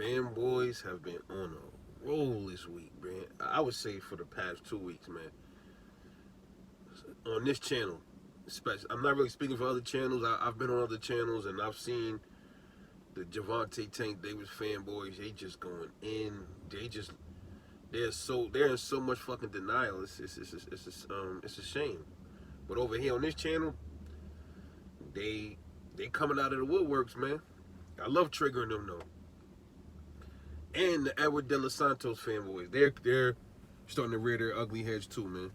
Fanboys have been on a roll this week, man. I would say for the past 2 weeks, man. On this channel, especially, I'm not really speaking for other channels. I've been on other channels and I've seen the Gervonta Tank Davis fanboys. They just going in. They're in so much fucking denial. It's a shame. But over here on this channel, they coming out of the woodworks, man. I love triggering them though. And the Edwin Santos fanboys, they're starting to rear their ugly heads too, man.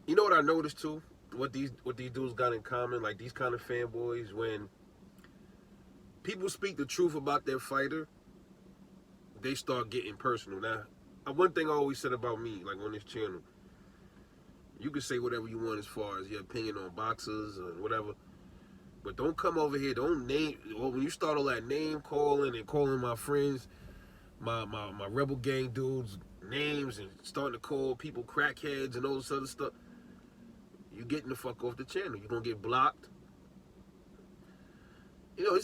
You know what I noticed too? What these dudes got in common, like these kind of fanboys, when people speak the truth about their fighter, they start getting personal. Now, one thing I always said about me, like on this channel, you can say whatever you want as far as your opinion on boxers or whatever, but don't come over here. Don't name. Well, when you start all that name calling and calling my friends, my rebel gang dudes names and starting to call people crackheads and all this other stuff, you getting the fuck off the channel. You're gonna get blocked. You know, a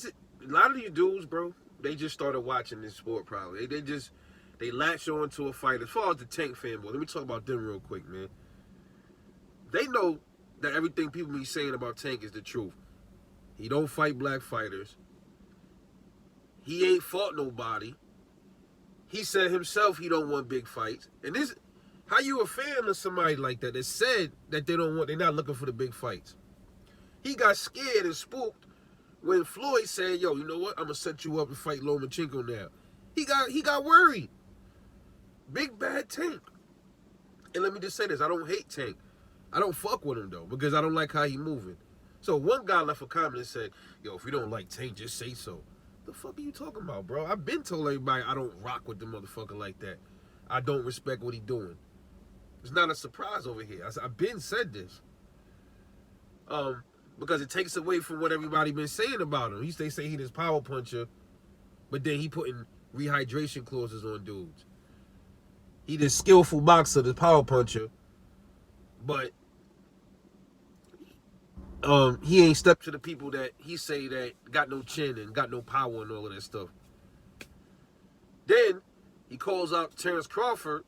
lot of these dudes, bro, they just started watching this sport probably. They latch on to a fight. As far as the Tank fanboy, let me talk about them real quick, man. They know that everything people be saying about Tank is the truth. He don't fight black fighters. He ain't fought nobody. He said himself he don't want big fights. And this, how you a fan of somebody like that that said that they're not looking for the big fights? He got scared and spooked when Floyd said, yo, you know what? I'm gonna set you up to fight Lomachenko now. He got worried. Big bad Tank. And let me just say this, I don't hate Tank. I don't fuck with him though, because I don't like how he moving. So one guy left a comment and said, yo, if you don't like Tank, just say so. The fuck are you talking about, bro? I've been told everybody I don't rock with the motherfucker like that. I don't respect what he doing. It's not a surprise over here. I've been said this. Because it takes away from what everybody been saying about him. They say he this power puncher, but then he putting rehydration clauses on dudes. He this skillful boxer, this power puncher, but he ain't stepped to the people that he say that got no chin and got no power and all of that stuff. Then he calls out Terrence Crawford.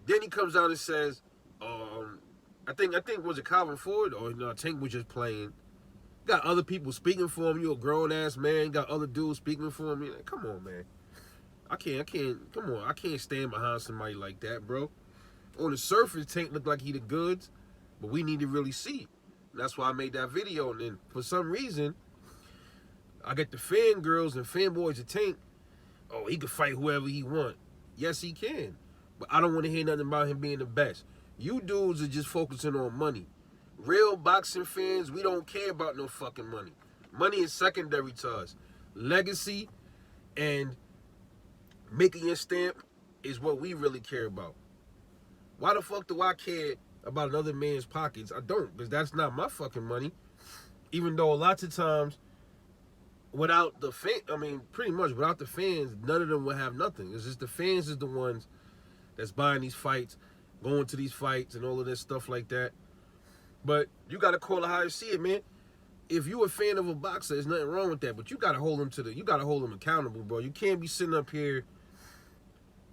Then he comes out and says, I think was it Calvin Ford or Tank was just playing. Got other people speaking for him. You a grown ass man. Got other dudes speaking for him. Like, come on, man. I can't. Come on. I can't stand behind somebody like that, bro. On the surface, Tank looked like he the goods, but we need to really see. That's why I made that video. And then for some reason, I get the fangirls and fanboys of Tank. Oh, he can fight whoever he want. Yes, he can. But I don't want to hear nothing about him being the best. You dudes are just focusing on money. Real boxing fans, we don't care about no fucking money. Money is secondary to us. Legacy and making your stamp is what we really care about. Why the fuck do I care about another man's pockets? I don't, because that's not my fucking money. Even though lots of times, without the pretty much without the fans, none of them would have nothing. It's just the fans is the ones that's buying these fights, going to these fights and all of this stuff like that. But you got to call it how you see it, man. If you a fan of a boxer, there's nothing wrong with that. But you got to hold him accountable, bro. You can't be sitting up here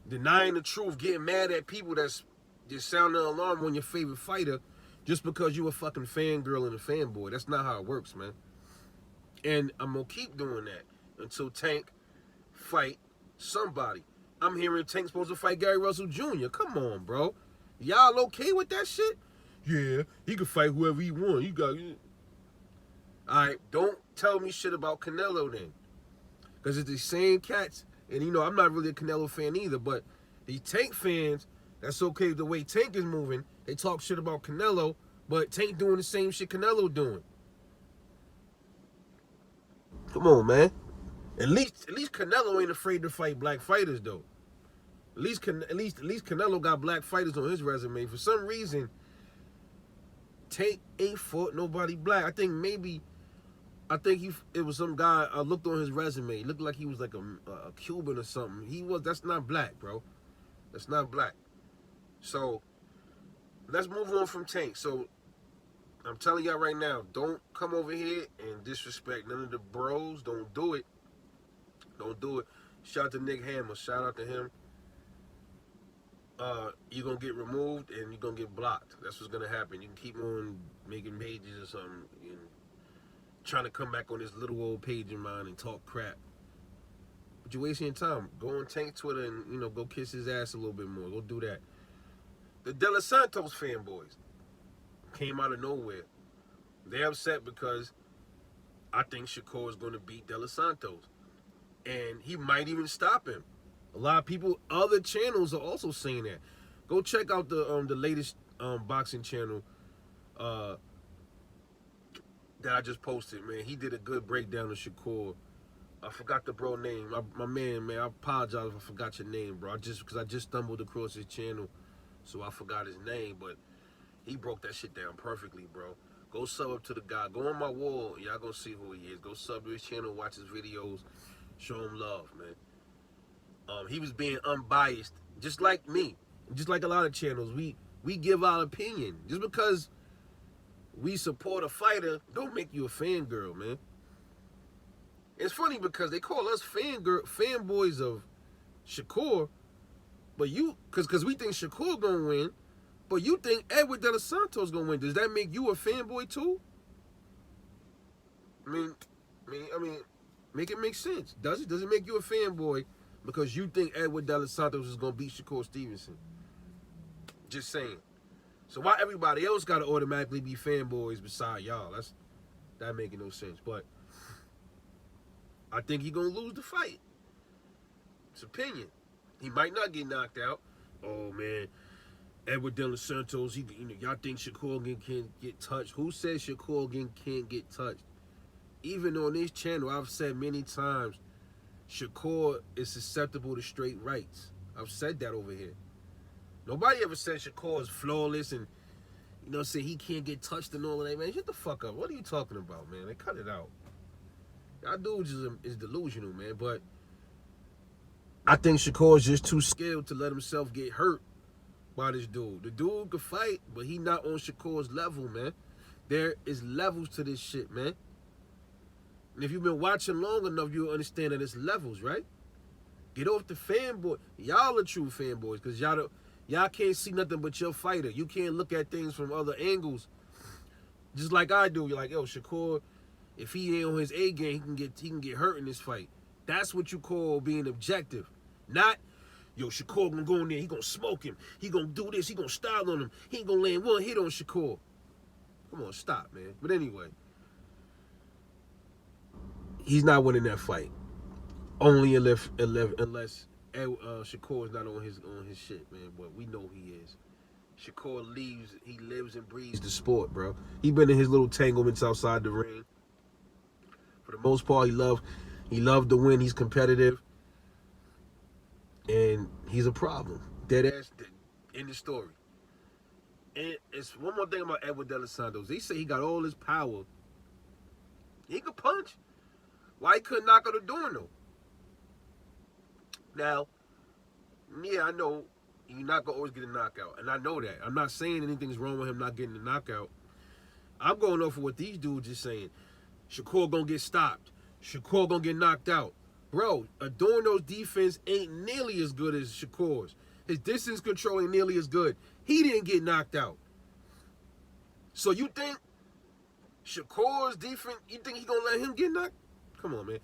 denying the truth, getting mad at people that's just sounding the alarm on your favorite fighter just because you a fucking fangirl and a fanboy. That's not how it works, man. And I'm going to keep doing that until Tank fight somebody. I'm hearing Tank's supposed to fight Gary Russell Jr. Come on, bro. Y'all okay with that shit? Yeah, he can fight whoever he want. All right, don't tell me shit about Canelo then. Because it's the same cats. And, I'm not really a Canelo fan either, but these Tank fans, that's okay with the way Tank is moving. They talk shit about Canelo, but Tank doing the same shit Canelo doing. Come on, man. At least Canelo ain't afraid to fight black fighters, though. At least Canelo got black fighters on his resume. For some reason, Tank ain't fought nobody black. I think it was some guy. I looked on his resume. It looked like he was like a Cuban or something. That's not black, bro. That's not black. So let's move on from Tank. So I'm telling y'all right now, don't come over here and disrespect none of the bros. Don't do it. Don't do it. Shout out to Nick Hammer. Shout out to him. You're gonna get removed and you're gonna get blocked. That's what's gonna happen. You can keep on making pages or something, and trying to come back on this little old page of mine and talk crap. But you're wasting your time. Go on Tank Twitter and go kiss his ass a little bit more. Go do that. The De Los Santos fanboys came out of nowhere. They're upset because I think Shakur is going to beat De Los Santos, and he might even stop him. A lot of people, other channels are also saying that. Go check out the latest boxing channel that I just posted, man. He did a good breakdown of Shakur. I forgot the bro name. My man, I apologize if I forgot your name, bro. Because I just stumbled across his channel, so I forgot his name. But he broke that shit down perfectly, bro. Go sub up to the guy. Go on my wall. Y'all gonna see who he is. Go sub to his channel, watch his videos, show him love, man. He was being unbiased, just like me, just like a lot of channels. We give our opinion. Just because we support a fighter, don't make you a fangirl, man. It's funny because they call us fanboys of Shakur, but because we think Shakur gonna win, but you think Edwin De Los Santos gonna win. Does that make you a fanboy too? I mean, make it make sense. Does it? Does it make you a fanboy because you think Edwin De Los Santos is gonna beat Shakur Stevenson? Just saying. So why everybody else gotta automatically be fanboys beside y'all? That making no sense. But I think he gonna lose the fight. It's opinion. He might not get knocked out. Oh man, Edwin De Los Santos. Y'all think Shakur can't get touched? Who says Shakur can't get touched? Even on this channel, I've said many times, Shakur is susceptible to straight rights. I've said that over here. Nobody ever said Shakur is flawless and say he can't get touched and all of that. Man, shut the fuck up. What are you talking about, man? They cut it out. Y'all dude is delusional, man. But I think Shakur is just too skilled to let himself get hurt by this dude. The dude can fight, but he not on Shakur's level, man. There is levels to this shit, man. And if you've been watching long enough, you'll understand that it's levels, right? Get off the fanboy. Y'all are true fanboys because y'all can't see nothing but your fighter. You can't look at things from other angles. Just like I do. You're like, yo, Shakur, if he ain't on his A game, he can get hurt in this fight. That's what you call being objective. Not, yo, Shakur gonna go in there, he gonna smoke him. He gonna do this, he gonna style on him. He ain't gonna land one hit on Shakur. Come on, stop, man. But anyway, he's not winning that fight. Only unless Shakur is not on his shit, man. But we know he is. Shakur lives and breathes the sport, bro. He been in his little tanglements outside the ring. For the most part, he loved to win. He's competitive. And he's a problem. Dead ass in the story. And it's one more thing about Edwin De Los Santos. They say he got all his power. He could punch. Why he couldn't knock out a door, though? Now, yeah, I know you're not going to always get a knockout. And I know that. I'm not saying anything's wrong with him not getting a knockout. I'm going off of what these dudes are saying. Shakur going to get stopped. Shakur going to get knocked out. Bro, Adorno's defense ain't nearly as good as Shakur's. His distance control ain't nearly as good. He didn't get knocked out. So you think Shakur's defense, you think he going to let him get knocked? Come on, man.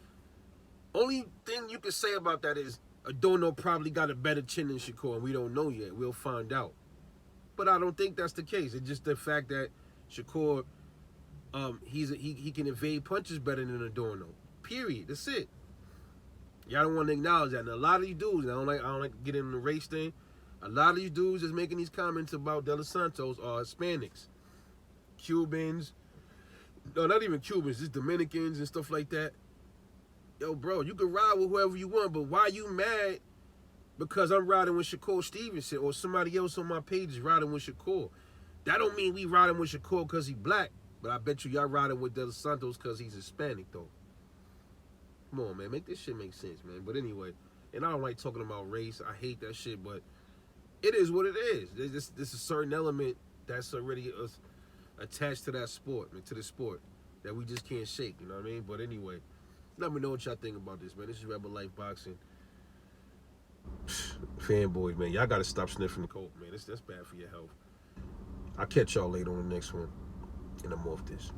Only thing you can say about that is Adorno probably got a better chin than Shakur, and we don't know yet. We'll find out. But I don't think that's the case. It's just the fact that Shakur, he can evade punches better than Adorno. Period. That's it. Y'all don't want to acknowledge that. And a lot of these dudes, I don't like to get in the race thing. A lot of these dudes that's making these comments about De Los Santos are Hispanics, Cubans. No, not even Cubans, just Dominicans and stuff like that. Yo, bro, you can ride with whoever you want, but why you mad because I'm riding with Shakur Stevenson or somebody else on my page is riding with Shakur? That don't mean we riding with Shakur because he black, but I bet you y'all riding with De Los Santos because he's Hispanic, though. Come on, man. Make this shit make sense, man. But anyway, and I don't like talking about race. I hate that shit, but it is what it is. There's a certain element that's already attached to that sport, man, to the sport that we just can't shake. You know what I mean? But anyway, let me know what y'all think about this, man. This is Rebel Life Boxing. Fanboys, man, y'all gotta stop sniffing the coke, man. That's bad for your health. I'll catch y'all later on the next one, and I'm off this.